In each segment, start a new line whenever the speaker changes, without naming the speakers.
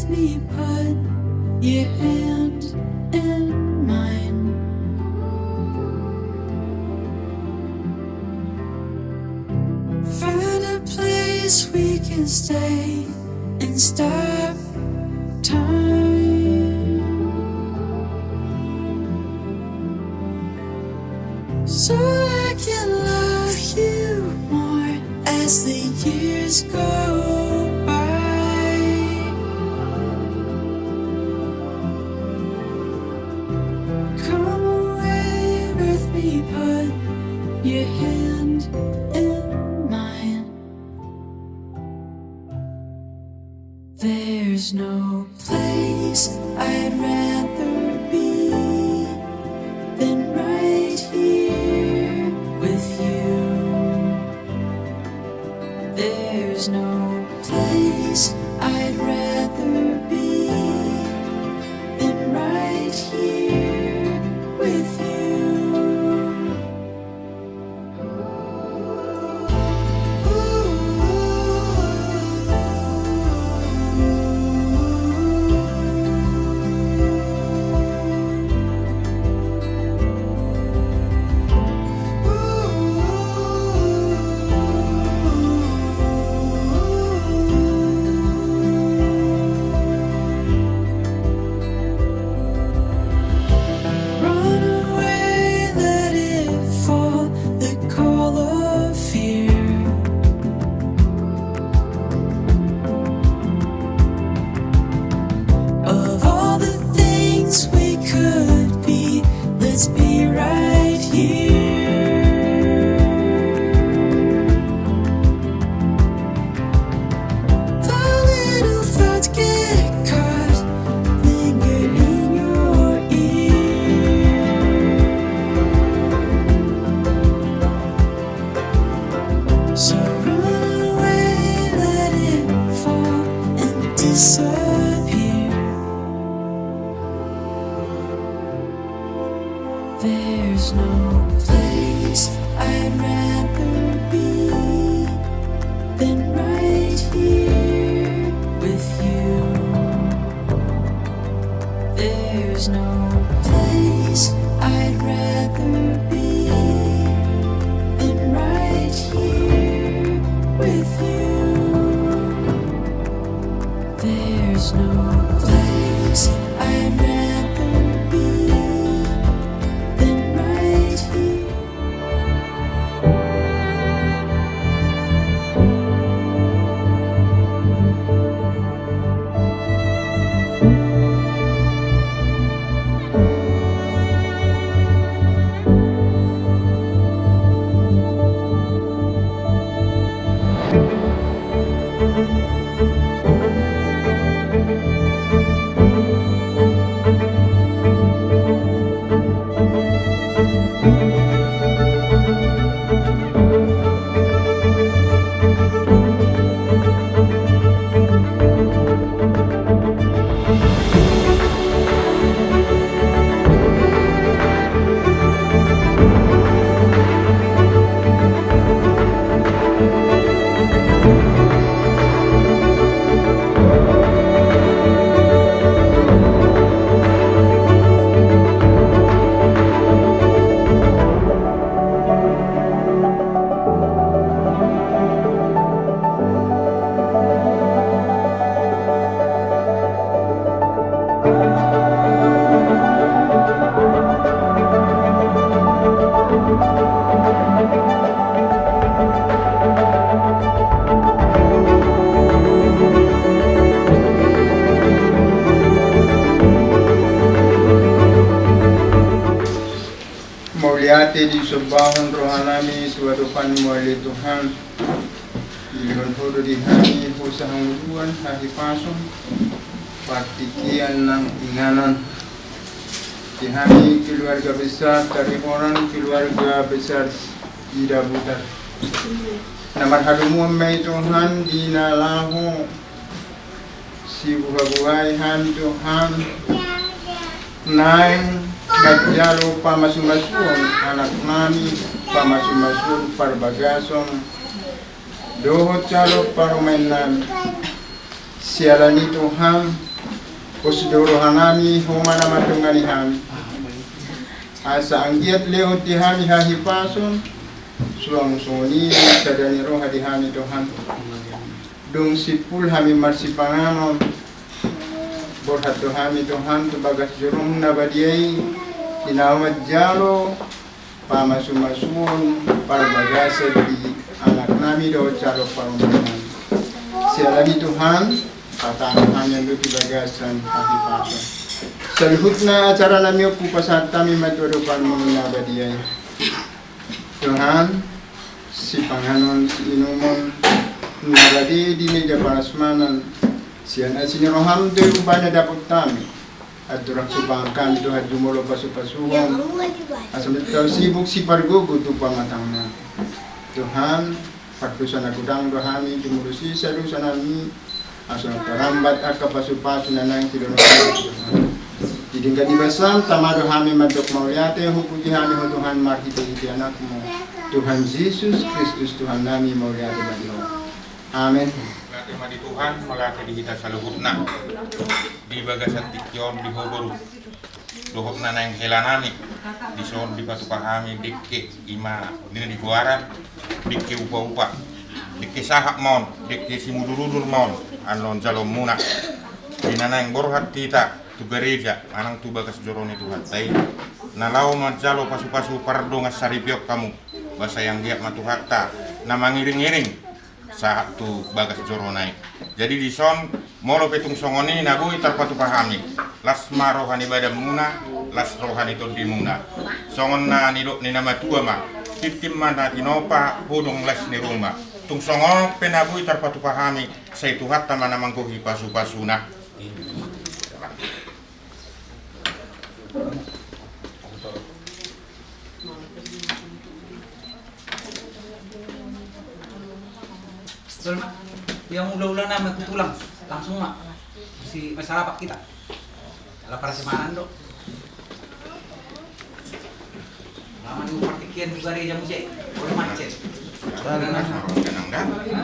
me, put your hand in mine. Find a place we can stay and stop time, so I can love you more as the years go by. Come away with me, put your hand in mine. There's no place I'd rather be than right here with you. There's no place I'd rather be than right here with you. Run away, let it fall, the call of fear. Of all the things we could be, let's be right here. The little thoughts get caught, linger in your ear. So run away, let it fall and disappear. There's no place I'd rather be than right here with you. There's no place I'd rather be than right here with you. There's no place I'd rather be than right here.
Mulyati disembahkan rohanami suadupan muali Tuhan. Dilihat hodo dihani husahang uluan hari pasung partikian nang inganan. Dihani keluarga besar dari orang keluarga besar Ida Butar. Namar hadumu mai Tuhan dinalahu si buhay han Tuhan naing Gajalo pamasumasun anak nami pamasumasun parbagason dohot calo parumenan sialani Tuhan Posidoro hanami homana matungani hami. Asa anggiat leo tihami hahipason suang soni sadani roh hadihami Tuhan. Dung sipul hami marsipanganon borhat Tuhami Tuhan tu bagas jurung nabadiai dinawat jalo pamasumasuon parbagasa di anak nami do caro parumahan. Sialagi Tuhan katakan hanya luti bagasan hahipason. Saluhut na acara nami oku pasat kami matuadupan mengunabadiai. Tuhan, si panganon, si inumon, nabadi di meja parasmanan, si anak sini roham tu rupanya dapat kami. Aturang subang kami Tuhan jumulo pasu-pasuhan. Asal tahu sibuk si pargogo tu pamatangna. Tuhan, patusan aku dang dohami jumulo si salusan nami. Asal terambat akap pasu-pasu nanang tidak Tuhan. Didingga dibasam tamado hami madok mauliate hupuji hami ho Tuhan marhite iti anakmu Tuhan Yesus Kristus Tuhan nami mauliate badiho. Amin.
Lati madi Tuhan malate di hita saluhutna di bagasan tikyon di hoboru dohokna nang helanami di son di batu pahami dikke ima dina di buaran dikke upa-upa dikke sahak mon dikke simudurudur mon anon jalom muna dina nang borhat tita tu gereja anang tu bagas jorone Tuhan tai nalau majalo pasu-pasu pardo ngasaripiok kamu bahasa yang giat matu hatta nama ngiring-ngiring saat tu bagas joronai jadi di son molo petung songoni nabui tarpatu pahami las marohani badam muna las rohani to dimuna songon na nidok ni nama tua ma titim mana tinopa hudung las ni rumah tung songon penabui tarpatu pahami sai tu hatta mana mangkohi pasu-pasuna.
Betul mak, yang ulah-ulah nama tulang langsung mak si masalah pak kita. Kalau para semanan dok. Lama nih partikian juga ada jamu cek, boleh macet.
Tenang dah. Iya.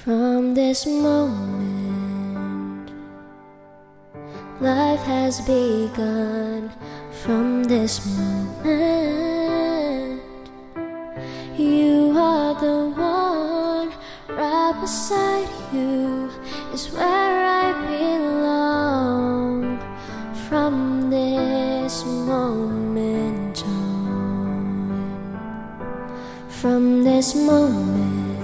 From this moment, life has begun. From this moment, you are the one. Right beside you is where I belong. From this moment on, from this moment,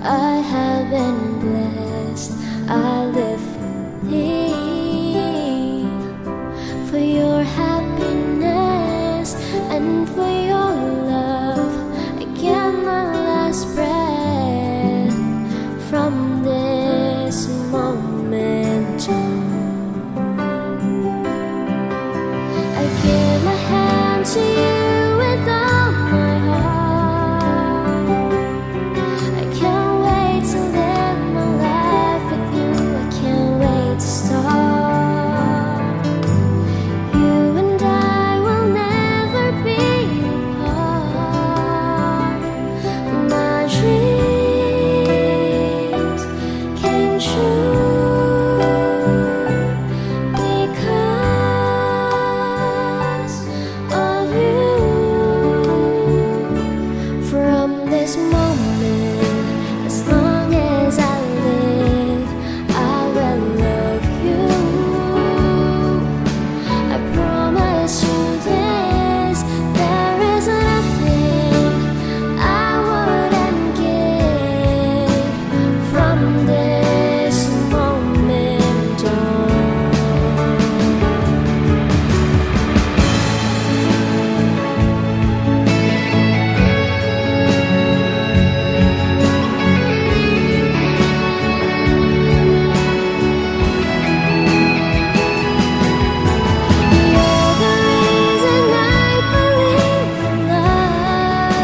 I have been blessed. I live for thee, for your happiness and for your love. I get my last breath. From this moment on, I give my hand to you with all my heart. I can't wait to live my life with you. I can't wait to start. You and I will never be apart. My dreams came true because of you. From this moment, as long as I live, I will love you. I promise you this, there is nothing I wouldn't give. From this moment on, you're the reason I believe in love,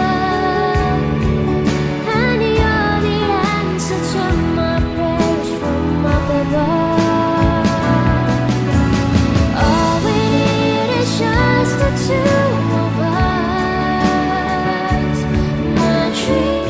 and you're the answer to my prayers from up above. All we need is just the two of us. My dream.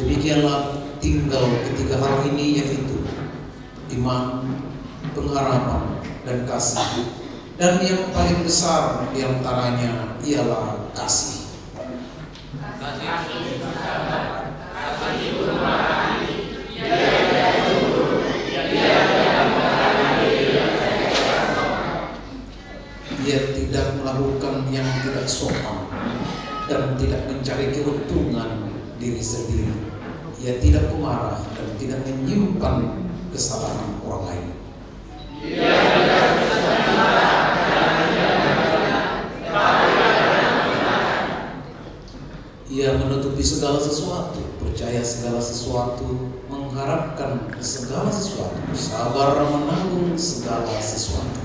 Demikianlah tinggal ketiga hal ini, yaitu iman, pengharapan, dan kasih. Dan yang paling besar di antaranya ialah kasih. Ia tidak melakukan yang tidak sopan dan tidak mencari keuntungan diri sendiri. Ia tidak pemarah dan tidak menyimpan kesalahan orang lain. Ia menutupi segala sesuatu, percaya segala sesuatu, mengharapkan segala sesuatu, sabar menanggung segala sesuatu.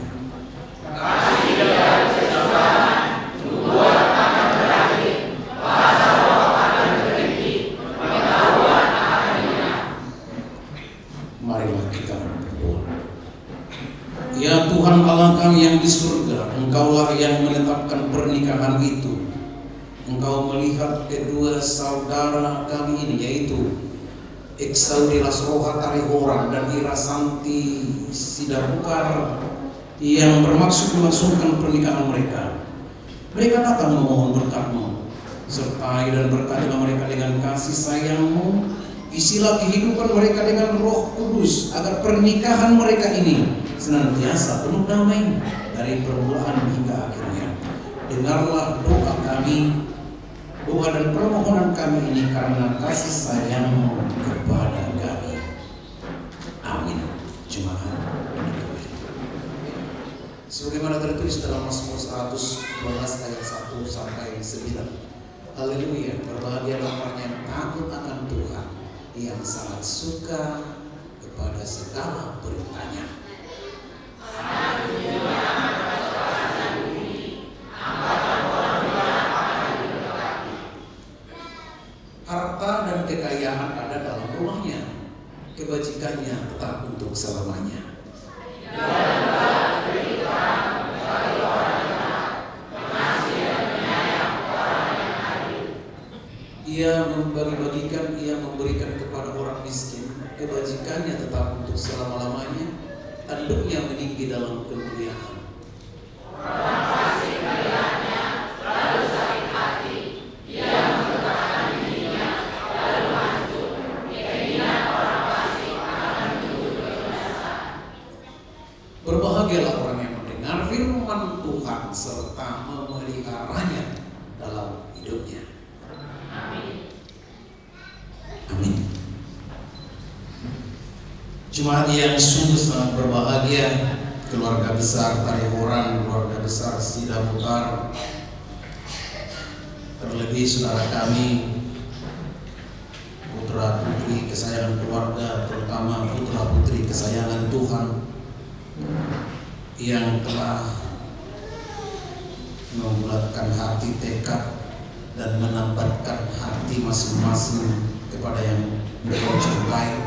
Marilah kita berdoa. terhadap kedua saudara kami ini, yaitu Eksaudi Lasroha Tarihoran dan Irasanti Sidabukar, yang bermaksud melangsungkan pernikahan mereka. Mereka datang memohon berkat-Mu, sertai dan berkatilah mereka dengan kasih sayang-Mu. Isilah kehidupan mereka dengan Roh Kudus, agar pernikahan mereka ini senantiasa penuh damai dari permulaan hingga akhirnya. Dengarlah doa kami, doa dan permohonan kami ini karena kasih sayang-Mu kepada kami. Amin. Jemaat dikabari. Sebagaimana tertulis dalam Mazmur 112 ayat 1 sampai 9. Haleluya, berbahagialah orang yang takut akan Tuhan, yang sangat suka kepada segala beritanya. Harta dan kekayaan ada dalam rumahnya, kebajikannya tetap untuk selamanya. Ia membagi-bagikan, ia memberikan kepada orang miskin, kebajikannya tetap untuk selama-lamanya, tanduknya meninggi dalam kemuliaan. Berbahagialah orang yang mendengar firman Tuhan serta memeliharanya dalam hidupnya. Amin. Jemaat yang sungguh sangat berbahagia, keluarga besar Tarihoran, keluarga besar Sidabukar, terlebih saudara kami, putra putri kesayangan keluarga, terutama putra putri kesayangan Tuhan, yang telah membulatkan hati, tekad, dan menambatkan hati masing-masing kepada yang mereka cintai,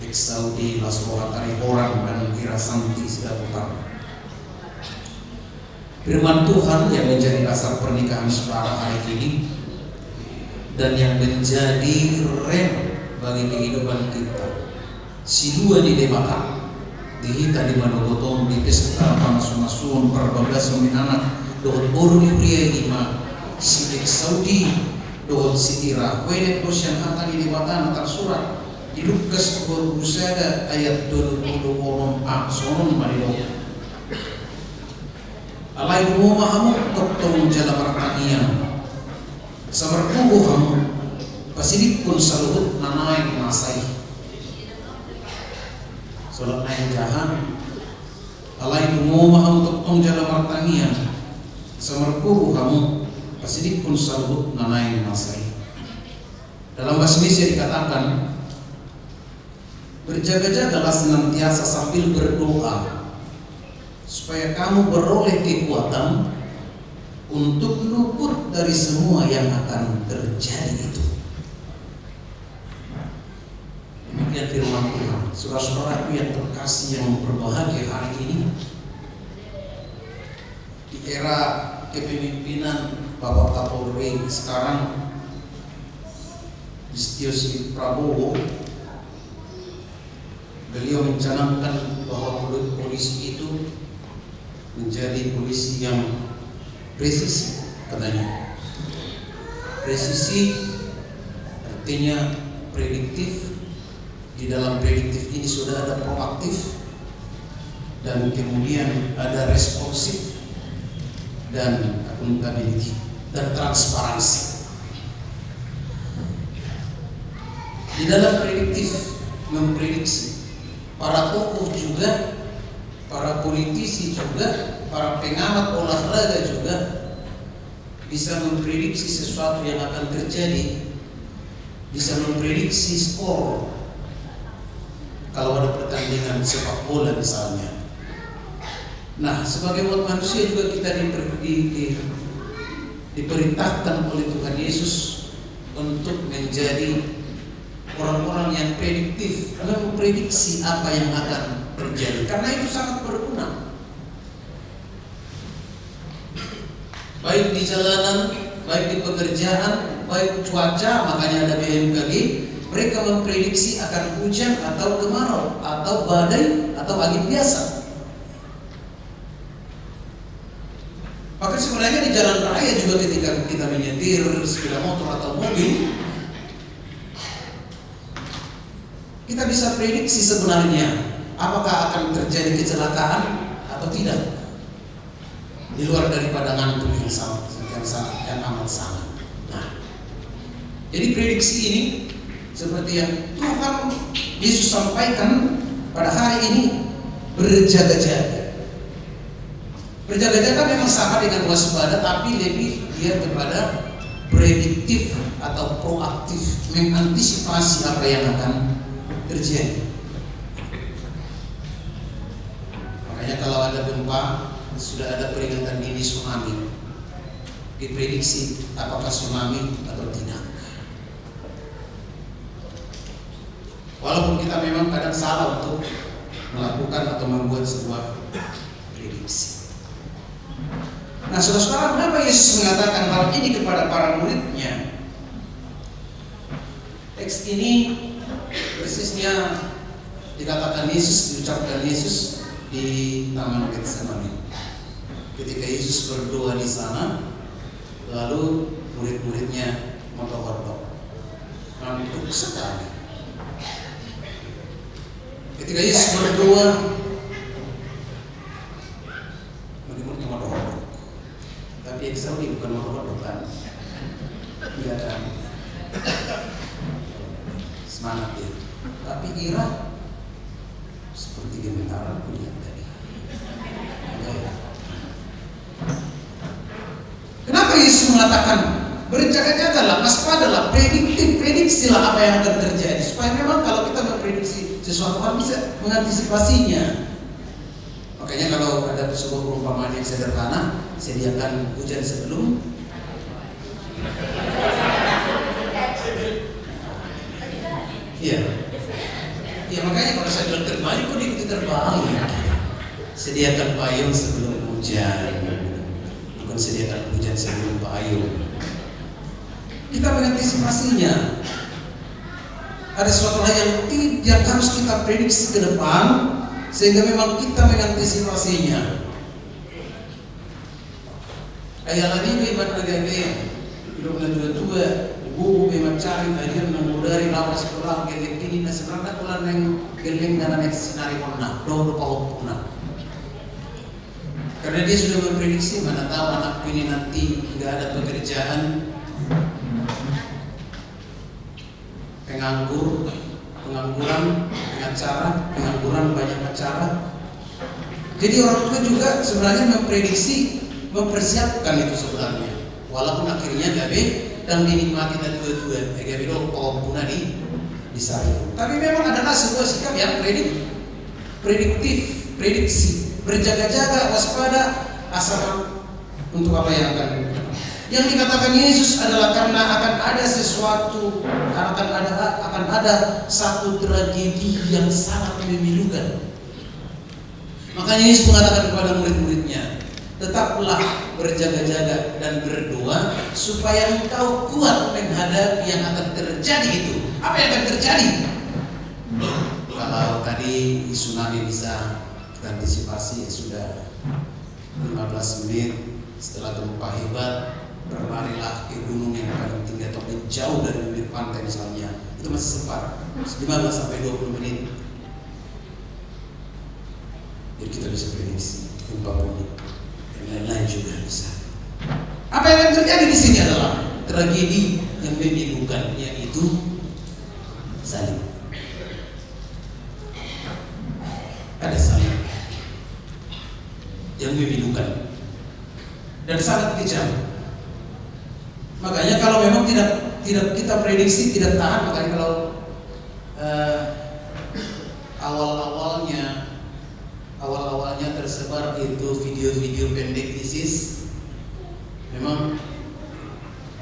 Eksaudi Lasroha Tarihoran dan Irasanti Sidabukar. Firman Tuhan yang menjadi dasar pernikahan saudara hari ini dan yang menjadi rem bagi kehidupan kita. Si dua di debata, dihita di manogotong di pesta panasunasun perbagas anak dohon boru di pria ima si Eksaudi dohon si Ira wenet bosyan hata di debata antar surat di Lukas 20 ayat 20 sonon marido. Alai mo mahamu toktong jala martanian samarkubo hamu pasidik pun saluhut nanay nasay solat naik jahan. Alai mo mahamu toktong jala martanian samarkubo hamu pasidik pun saluhut nanay nasay. Dalam bahasa Indonesia dikatakan, berjaga-jagalah senantiasa sambil berdoa supaya kamu beroleh kekuatan untuk luput dari semua yang akan terjadi itu. Demikian firman Tuhan. Saudara-saudaraku yang terkasih yang berbahagia hari ini, di era kepemimpinan Bapak Kapolri sekarang, Listio Sigit Prabowo, beliau mencanangkan bahwa polisi itu menjadi polisi yang presisi, katanya. Presisi artinya prediktif. Di dalam prediktif ini sudah ada proaktif dan kemudian ada responsif dan accountability dan transparansi. Di dalam prediktif memprediksi, para tokoh juga, para politisi juga, para pengamat olahraga juga bisa memprediksi sesuatu yang akan terjadi, bisa memprediksi skor kalau ada pertandingan sepak bola misalnya. Nah, sebagai umat manusia juga kita diperintahkan oleh Tuhan Yesus untuk menjadi orang-orang yang prediktif, memprediksi apa yang akan terjadi, karena itu sangat berguna. Baik di jalanan, baik di pekerjaan, baik cuaca, makanya ada BMKG. Mereka memprediksi akan hujan atau kemarau atau badai atau angin biasa. Maka sebenarnya di jalan raya juga ketika kita menyetir sepeda motor atau mobil, kita bisa prediksi sebenarnya apakah akan terjadi kecelakaan atau tidak, di luar daripada ngantuk yang amat sangat. Nah, jadi prediksi ini seperti yang Tuhan Yesus sampaikan pada hari ini, berjaga-jaga. Berjaga-jaga memang sama dengan waspada, tapi lebih dia kepada prediktif atau proaktif, mengantisipasi apa yang akan terjadi. Makanya kalau ada gempa, sudah ada peringatan dini tsunami, diprediksi apakah tsunami atau tidak. Walaupun kita memang kadang salah untuk melakukan atau membuat sebuah prediksi. Nah, saudara-saudara, kenapa Yesus mengatakan hal ini kepada para muridnya? Teks ini persisnya dikatakan Yesus, diucapkan Yesus di Taman Getsemani. Ketika Yesus berdoa di sana, lalu murid-muridnya mentohor-tohor, ngantuk sekali. Ketika Yesus berdoa, murid-muridnya mentohor-tohor. Tapi ekstraordinari bukan mentohor-tohor, kan? Tidak ada semangat dia. Tapi ira seperti gemetaran punya tadi. Kenapa Yesus mengatakan berjaga-jagalah, waspadalah, prediksilah apa yang akan terjadi, supaya memang kalau kita memprediksi sesuatu hal bisa mengantisipasinya. Makanya kalau ada sebuah perumpamaan yang sederhana, sediakan hujan sebelum Iya, makanya kalau saya bilang terbalik, kok diikuti terbalik. Sediakan payung sebelum hujan, bukan sediakan hujan sebelum payung. Kita mengantisipasinya. Ada sesuatu hal yang harus kita prediksi ke depan, sehingga memang kita mengantisipasinya. Ayat ini ibarat negara, hidupnya dua-dua. Buku memang cari bagian mengudari lawas kurang geleng ini na sebenarnya pulang yang geleng dan anak sinari pernah doa lupa pernah, karena dia sudah memprediksi mana tahu anakku ini nanti tidak ada pekerjaan, pengangguran banyak acara. Jadi orang tua juga sebenarnya memprediksi, mempersiapkan itu sebenarnya, walaupun akhirnya gabe dan dinikmati dan dua-dua, agar bilang puna di sana. Tapi memang adalah sebuah sikap yang prediktif, prediksi, berjaga-jaga, waspada, asal untuk apa yang akan. Yang dikatakan Yesus adalah karena akan ada sesuatu, akan ada satu tragedi yang sangat memilukan. Makanya Yesus mengatakan kepada murid-muridnya, tetaplah berjaga-jaga dan berdoa supaya engkau kuat menghadapi yang akan terjadi itu. Apa yang akan terjadi? Kalau tadi tsunami bisa kita antisipasi, ya sudah 15 menit setelah gempa hebat, berlarilah ke gunung yang paling tinggi atau jauh dari bibir pantai misalnya. Itu masih sempat 15 sampai 20 menit. Jadi kita bisa prediksi gempa bumi. Lain-lain juga bisa. Apa yang akan terjadi di sini adalah tragedi yang memilukan, yaitu salib. Ada salib yang memilukan dan sangat kejam. Makanya kalau memang tidak kita prediksi, tidak tahan, makanya kalau awal-awalnya tersebar itu video-video pendek ISIS, memang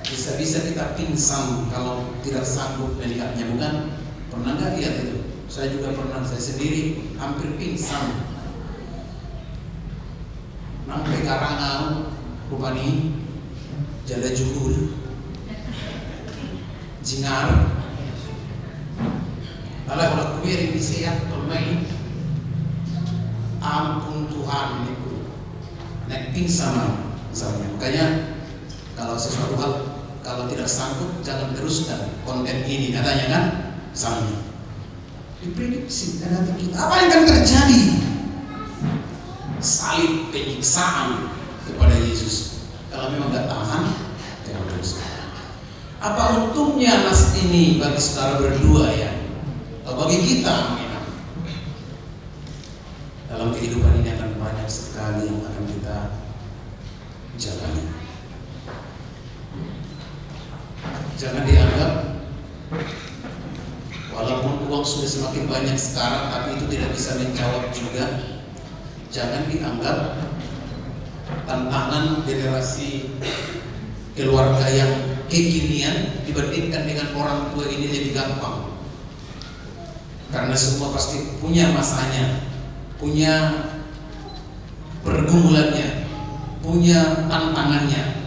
bisa-bisa kita pingsan kalau tidak sanggup melihatnya. Bukan pernah nggak lihat itu? Saya juga pernah, saya sendiri hampir pingsan. Sampai Karangau, Rupani, Jala Juhul. jingar. Kalau kumiri bisayat pemain, ampun Tuhan itu nekting sama misalnya. Makanya kalau sesuatu hal kalau tidak sanggup jangan teruskan konten ini katanya kan, misalnya diprediksi dan nanti kita apa yang akan terjadi? Salib penyiksaan kepada Yesus. Kalau memang gak tahan, jangan teruskan. Apa untungnya nas ini bagi saudara berdua ya? Atau bagi kita dalam kehidupan ini akan banyak sekali yang akan kita jalani. Jangan dianggap walaupun uang sudah semakin banyak sekarang, tapi itu tidak bisa menjawab juga. Jangan dianggap tantangan generasi keluarga yang kekinian dibandingkan dengan orang tua ini jadi gampang. Karena semua pasti punya masanya, punya pergumulannya, punya tantangannya.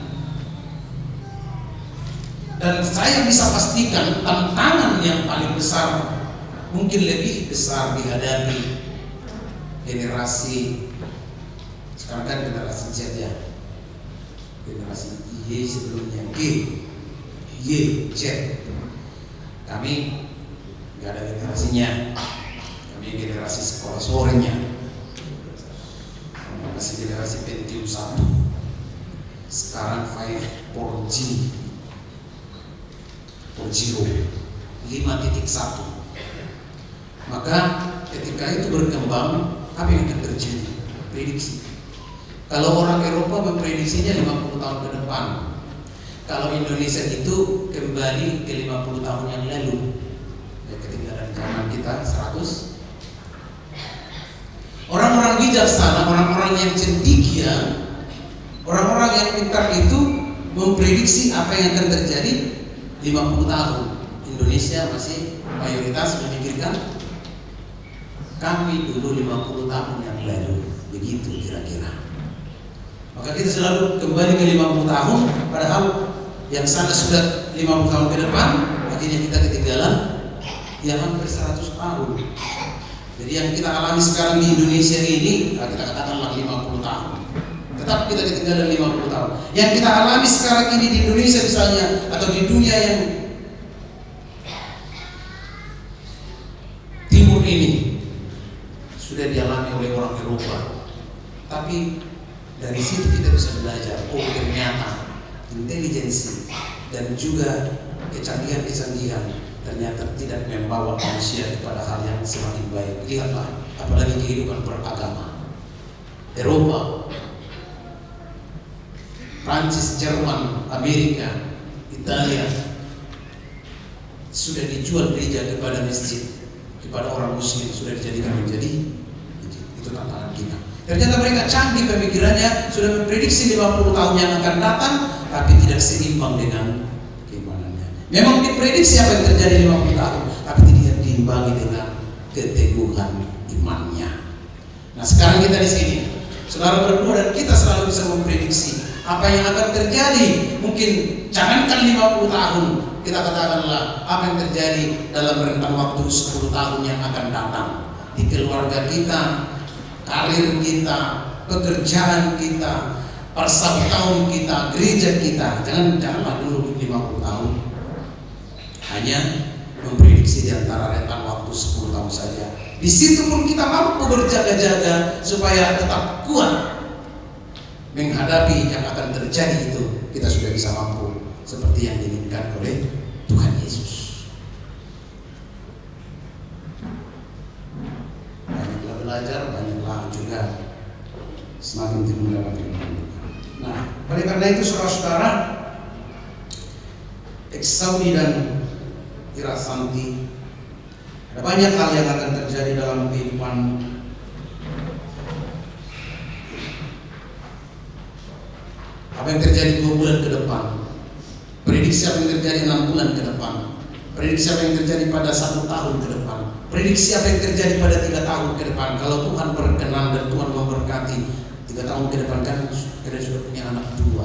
Dan saya bisa pastikan tantangan yang paling besar, mungkin lebih besar dihadapi generasi sekarang kan generasi Z ya, generasi Y sebelumnya Y, Z. Kami nggak ada generasinya, kami generasi sekolah sorenya, masih generasi Pentium 1, sekarang 4G 5.1. Maka ketika itu berkembang, apa yang akan terjadi? Prediksi. Kalau orang Eropa memprediksinya 50 tahun ke depan, kalau Indonesia itu kembali ke 50 tahun yang lalu, ya ketinggalan zaman kita 100. Orang-orang bijaksana, orang-orang yang cendekia, orang-orang yang pintar itu memprediksi apa yang akan terjadi 50 tahun. Indonesia masih mayoritas memikirkan kami dulu 50 tahun yang lalu, begitu kira-kira. Maka kita selalu kembali ke 50 tahun, padahal yang sana sudah 50 tahun ke depan, akhirnya kita ketinggalan ya hampir 100 tahun. Jadi yang kita alami sekarang di Indonesia ini, kita katakanlah 50 tahun. Tetap kita ketinggalan 50 tahun. Yang kita alami sekarang ini di Indonesia misalnya, atau di dunia yang timur ini, sudah dialami oleh orang Eropa. Tapi dari situ kita bisa belajar, oh ternyata intelijensi dan juga kecanggihan-kecanggihan ternyata tidak membawa manusia kepada hal yang semakin baik. Lihatlah, apalagi kehidupan beragama. Eropa, Prancis, Jerman, Amerika, Italia sudah dijual gereja kepada masjid, kepada orang muslim, sudah dijadikan menjadi masjid. Itu tantangan kita. Ternyata mereka canggih pemikirannya, sudah memprediksi 50 tahun yang akan datang, tapi tidak seimbang dengan keimanannya. Memang diprediksi apa yang terjadi 50 tahun, tapi tidak diimbangi dengan keteguhan imannya. Nah sekarang kita di sini, saudara berdua dan kita selalu bisa memprediksi apa yang akan terjadi. Mungkin jangankan 50 tahun, kita katakanlah apa yang terjadi dalam rentang waktu 10 tahun yang akan datang di keluarga kita, karir kita, pekerjaan kita, persaudaraan kita, gereja kita. Janganlah dulu 50 tahun hanya memprediksi di antara rentang waktu 10 tahun saja. Di situ pun kita mampu berjaga-jaga supaya tetap kuat menghadapi yang akan terjadi itu. Kita sudah bisa mampu seperti yang diinginkan oleh Tuhan Yesus. Banyaklah belajar, banyaklah juga semakin timbul dalam kehidupan. Nah, oleh karena itu saudara-saudara, Eksaudi dan Irasanti, ada banyak hal yang akan terjadi dalam kehidupan apa yang terjadi 2 bulan ke depan, prediksi apa yang terjadi 6 bulan ke depan, prediksi apa yang terjadi pada 1 tahun ke depan, prediksi apa yang terjadi pada 3 tahun ke depan. Kalau Tuhan berkenan dan Tuhan memberkati, 3 tahun ke depan kan kita sudah punya anak 2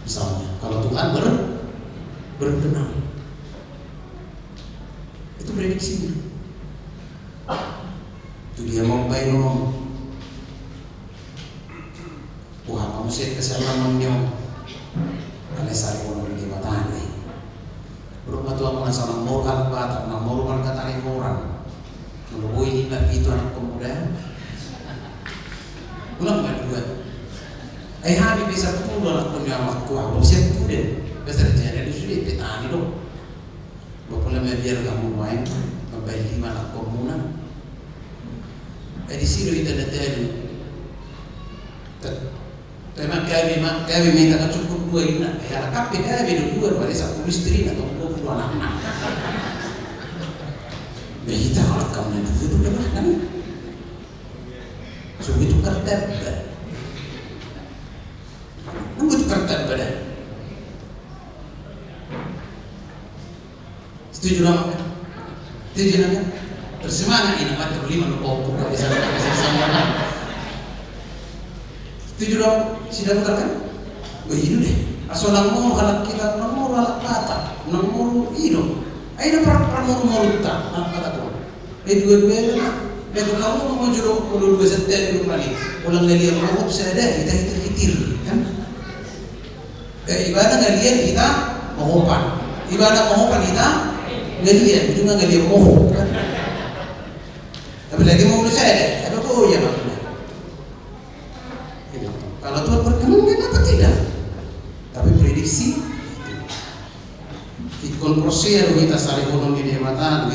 misalnya, kalau Tuhan berkenan. Itu prediksinya. Itu dia mau bayar wah kamu sih kesalahannya karena sari orang di matahari rumah tua mana sama mau hal batak nak mau rumah kata orang kalau ini nak itu anak pemuda ulang kan dua hari bisa pulang anak penyama kuah belum siap tu deh besar jadi sudah petani dong bapak biar kamu main sampai 5 anak pemuda di sini kita datang memang kami minta kan cukup 2 ina, ya kapi kami 2 pada satu istri atau 20 anak. Kita kalau kamu itu berapa kan? So itu kertas, nunggu itu kertas pada. Setuju nama? Setuju nama? Tersemangat ini mati 5 lupa buka bisa sama. Setuju dong? Sidang kan? Begitu deh. Asal nomor anak kita nomor anak kata, nomor itu. Ayo nomor tak anak kata kau. Dua-dua lah. Begitu kamu mau juru kalau 2 September kembali. Ulang lagi yang mau saya ada kita hitir kan? Ibadah ngalian kita mohopan. Ibadah mohopan kita ngalian. Ujungnya ngalian moho kan? Tapi lagi mau saya ada. Ada kau ya mak. Kalau Tuhan berkenan, kenapa tidak? Tapi prediksi ikon proses kita sari ekonomi di mata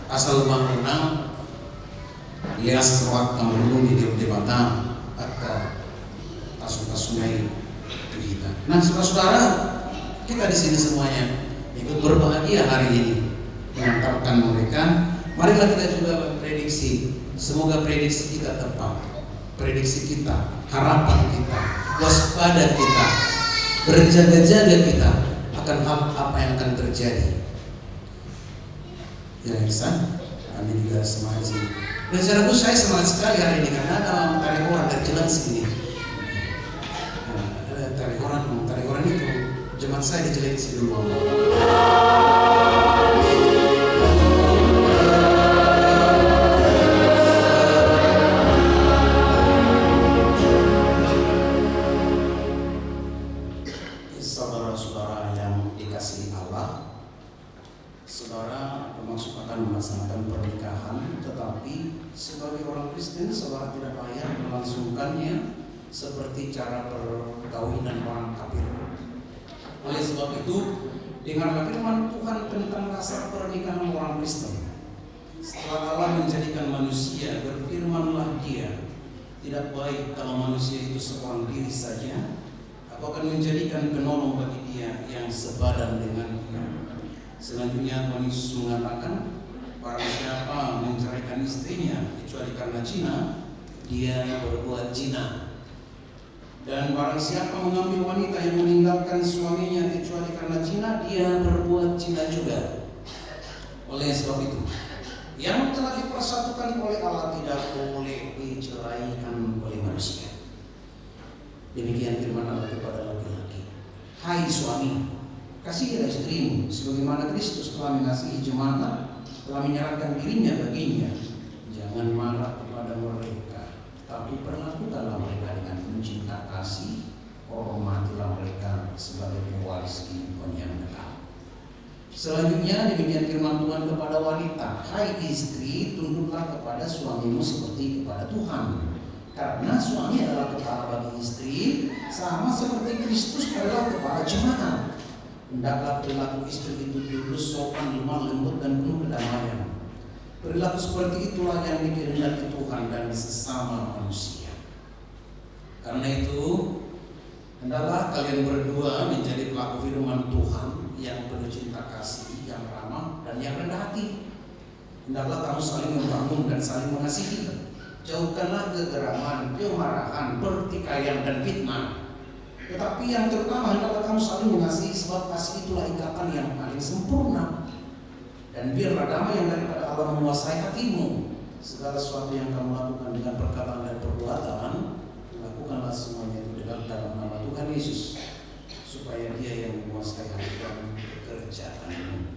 asal bangunan lias ruang kamu di mata atau tasu-tasungai kita. Nah, saudara-saudara, kita di sini semuanya ikut berbahagia hari ini mengantarkan mereka. Marilah kita juga prediksi. Semoga prediksi kita tepat. Prediksi kita, harapan kita, waspada kita, berjaga-jaga kita akan apa yang akan terjadi. Ya Ihsan, kami juga semangat sini. Dan saudaraku saya semangat sekali hari ini karena ada tarik orang dari jalan sini. Ada tarik orang itu jemaat saya di jalan sini dulu. Saudara-saudara yang dikasihi Allah, saudara termasuk akan melaksanakan pernikahan, tetapi sebagai orang Kristen saudara tidak layak melangsungkannya seperti cara perkawinan orang kafir. Oleh sebab itu, dengarlah firman Tuhan tentang dasar pernikahan orang Kristen. Setelah Allah menjadikan manusia, berfirmanlah Dia, tidak baik kalau manusia itu seorang diri saja. Aku akan menjadikan penolong bagi dia yang sebadan dengannya. Selanjutnya Tuhan Yesus mengatakan, barang siapa menceraikan istrinya kecuali karena zina, dia berbuat zina. Dan barang siapa mengambil wanita yang meninggalkan suaminya kecuali karena zina, dia berbuat zina juga. Oleh sebab itu, yang telah dipersatukan oleh Allah tidak boleh diceraikan oleh manusia. Demikian firman Allah kepada laki-laki. Hai suami, kasihilah istrimu sebagaimana Kristus telah mengasihi jemaat, telah menyerahkan dirinya baginya. Jangan marah kepada mereka, tapi perlakukanlah mereka dengan cinta kasih. Hormatilah mereka sebagai pewaris kehidupan yang kekal. Selanjutnya demikian firman Tuhan kepada wanita. Hai istri, tunduklah kepada suamimu seperti kepada Tuhan. Karena suami adalah kepala bagi istri, sama seperti Kristus adalah kepala jemaat. Hendaklah perilaku istri itu lurus, sopan, lemah lembut dan penuh kedamaian. Perilaku seperti itulah yang dikehendaki Tuhan dan sesama manusia. Karena itu, hendaklah kalian berdua menjadi pelaku firman Tuhan yang penuh cinta kasih, yang ramah dan yang rendah hati. Hendaklah kamu saling membangun dan saling mengasihi. Jauhkanlah kegeraman, kemarahan, pertikaian dan fitnah. Tetapi yang terutama hendaklah kamu saling mengasihi, sebab kasih itulah ikatan yang paling sempurna. Dan biarlah damai yang daripada Allah menguasai hatimu. Segala sesuatu yang kamu lakukan dengan perkataan dan perbuatan, lakukanlah semuanya itu dalam nama Tuhan Yesus, supaya Dia yang menguasai hati dan pekerjaanmu.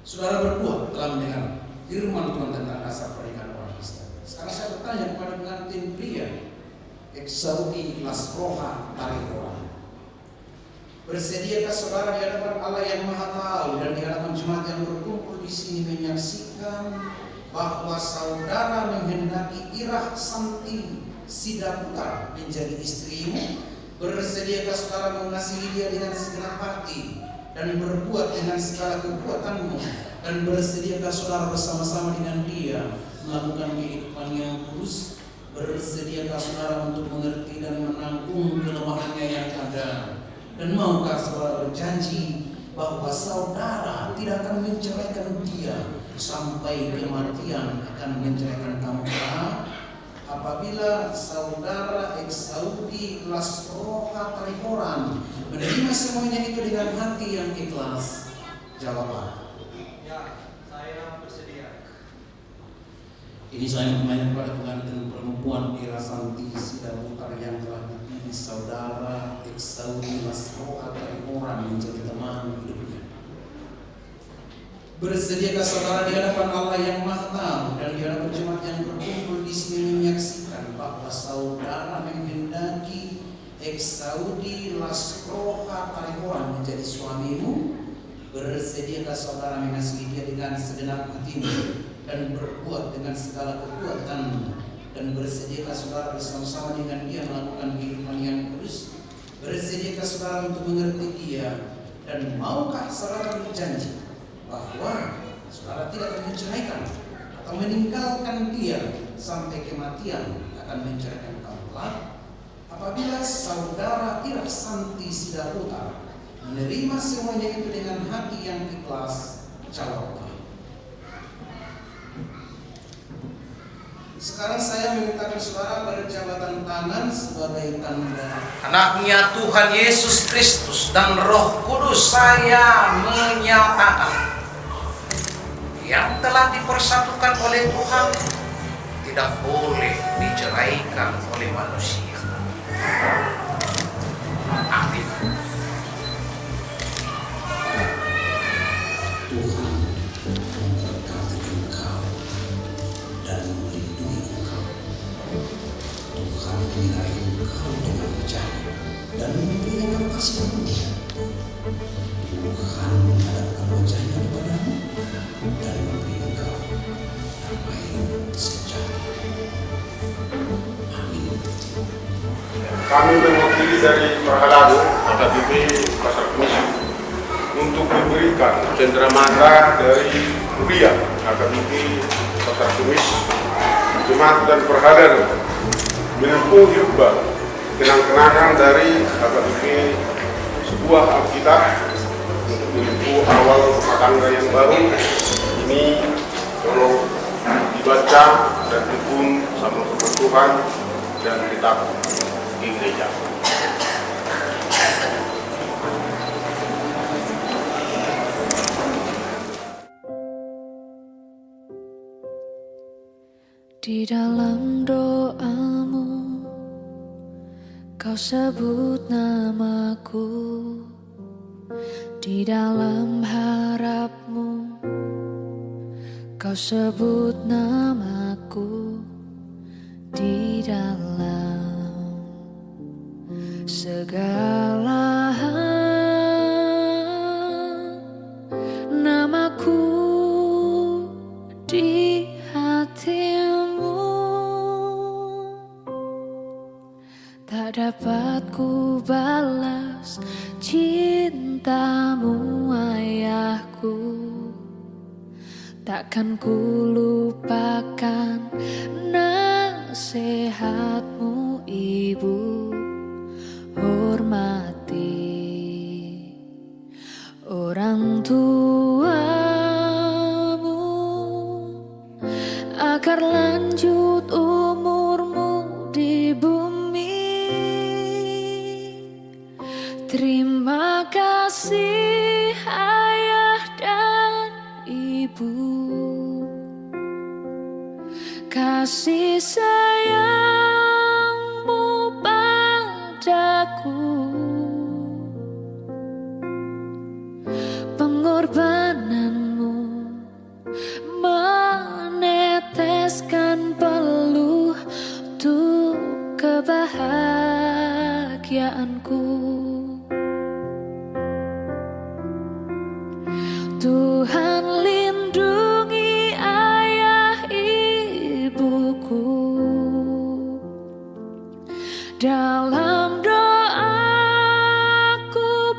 Saudara berdua telah mendengar firman Tuhan tentang dasar pernikahan orang Kristen. Sekarang saya bertanya kepada pengantin pria, Exaudi las roha tarihora. Bersediakah saudara di hadapan Allah yang Maha Tahu dan di hadapan jemaat yang berkumpul di sini menyaksikan bahwa saudara menghendaki Irah Santi Sidaputar menjadi istrimu? Bersediakah saudara mengasihi dia dengan segenap hati dan berbuat dengan segala kekuatanmu? Dan bersediakah saudara bersama-sama dengan dia melakukan kehidupan yang kudus? Bersediakah saudara untuk mengerti dan menanggung kelemahannya yang ada? Dan maukah saudara berjanji bahwa saudara tidak akan menceraikan dia sampai kematian akan menceraikan kamu? Apabila saudara Exaudi las roha tarihoran menerima semuanya itu dengan hati yang ikhlas, jawablah.
Ya, saya bersedia.
Ini saya bertanya kepada pengantin perempuan Irah Santi Sidaputar yang telah dipilih saudara Exaudi las roha tarihoran menjadi teman hidupnya. Bersediakah saudara di hadapan Allah yang Maha Tahu dan di hadapan jemaat yang berkumpul di sini menyaksikan bahwa saudara menghendaki Exaudi las roha tarihoran menjadi suamimu? Bersediakah saudara mengasihi dia dengan segenap hatimu dan berbuat dengan segala kekuatanmu? Dan bersediakah saudara bersama-sama dengan dia melakukan kehidupan yang kudus? Bersediakah saudara untuk mengerti dia? Dan maukah saudara berjanji bahwa saudara tidak akan menceraikan atau meninggalkan dia sampai kematian akan menceraikan kamu? Apabila saudara Irah Santi Sidaputar menerima semuanya itu dengan hati yang ikhlas, jawablah. Sekarang saya memintakan saudara berjabatan tangan sebagai tanda anaknya Tuhan Yesus Kristus dan Roh Kudus. Saya menyatakan yang telah dipersatukan oleh Tuhan tidak boleh diceraikan oleh manusia. Amin. Tuhan memberkati engkau dan melindungi engkau. Tuhan menyertai engkau dengan janji dan memberi engkau kasih karunia. Tuhan menghadapkan wajahnya kepadamu dan memberi engkau damai sejahtera. Amin.
Kami mewakili dari Perhalado AKBP Pasar Kemis untuk memberikan cenderamata dari kuliah AKBP Pasar Kemis, jemaat dan Perhalado menempuh hidup baru, kenang-kenangan dari AKBP sebuah Alkitab untuk menempuh awal rumah tangga yang baru. Ini tolong dibaca dan tekun sama firman Tuhan dan tetap di gereja.
Di dalam doamu kau sebut namaku, di dalam harapmu kau sebut namaku, di dalam segala hal namaku di hatimu. Tak dapat ku balas cintamu ayahku, takkan ku lupakan nasihatmu ibu. Hormati orang tuamu agar lanjut umurmu di bumi. Terima kasih ayah dan ibu, kasih sayangmu padaku, pengorbananmu Tuhan lindungi ayah ibuku. Dalam doaku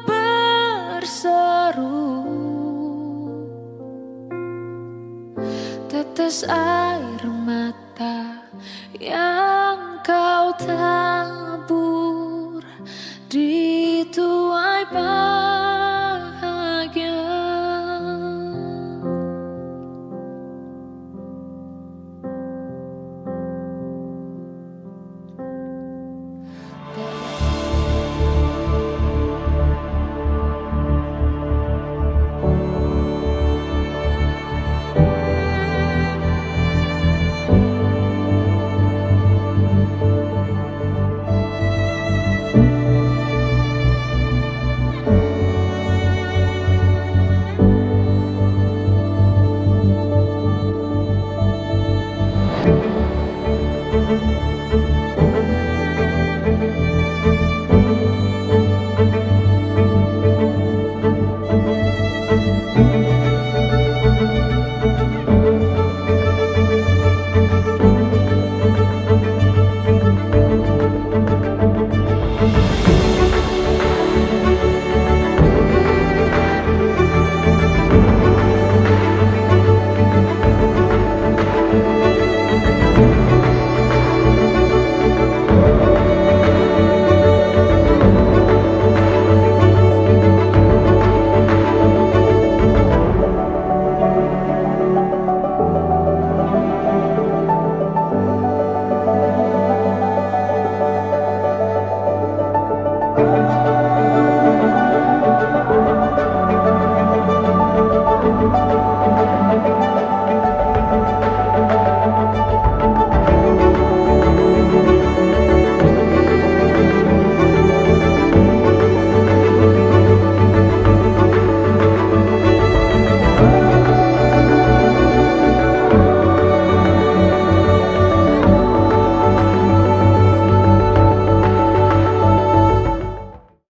berseru, tetes air mata yang kau tabur di